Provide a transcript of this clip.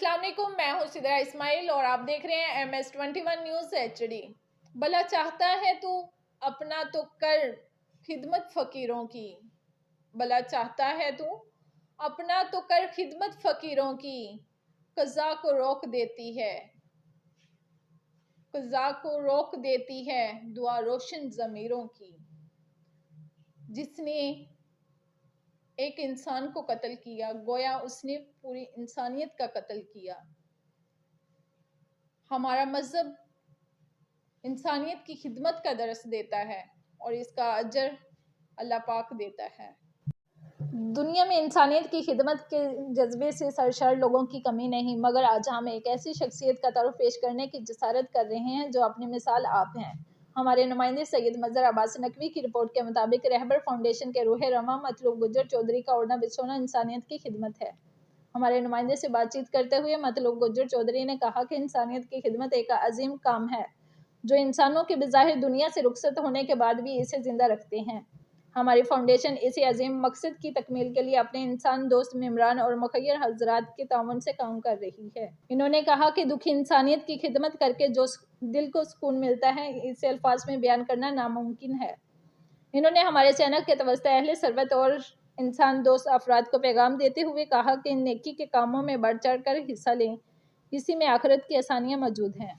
अस्सलाम वालेकुम, मैं हूँ सिद्रा इस्माइल और आप देख रहे हैं MS21 न्यूज़ HD। भला चाहता है तू अपना तो कर खिदमत फ़कीरों की। भला चाहता है तू अपना तो कर खिदमत फ़कीरों की। क़ज़ा को रोक देती है, क़ज़ा को रोक देती है दुआ रोशन ज़मीरों की। जिसने एक इंसान को कत्ल किया, गोया उसने पूरी इंसानियत का कत्ल किया। हमारा मज़हब इंसानियत की खिदमत का दर्स देता है और इसका अजर अल्लाह पाक देता है। दुनिया में इंसानियत की खिदमत के जज्बे से सरशार लोगों की कमी नहीं, मगर आज हम एक ऐसी शख्सियत का तारुफ पेश करने की जसारत कर रहे हैं जो अपनी मिसाल आप हैं। हमारे नुमाइंदे सैयद मज़हर अब्बास नकवी की रिपोर्ट के मुताबिक रहबर फाउंडेशन के रूह रवां मतलूब गुज्जर चौधरी का ओढ़ना बिछोना इंसानियत की खिदमत है। हमारे नुमाइंदे से बातचीत करते हुए मतलूब गुज्जर चौधरी ने कहा कि इंसानियत की खिदमत एक अजीम काम है जो इंसानों के बज़ाहिर दुनिया से रुखसत होने के बाद भी इसे जिंदा रखते हैं। हमारी फाउंडेशन इसी अजीम मकसद की तकमील के लिए अपने इंसान दोस्त मेम्बरान और मुखय्यर हज़रात के ताउन से काम कर रही है। इन्होंने कहा कि दुखी इंसानियत की खिदमत करके जो दिल को सुकून मिलता है, इसे अल्फाज में बयान करना नामुमकिन है। इन्होंने हमारे चैनल के तवस्सुत अहले सरवत और इंसान दोस्त अफराद को पैगाम देते हुए कहा कि नेकी के कामों में बढ़ चढ़ कर हिस्सा लें, इसी में आखिरत की आसानियाँ मौजूद हैं।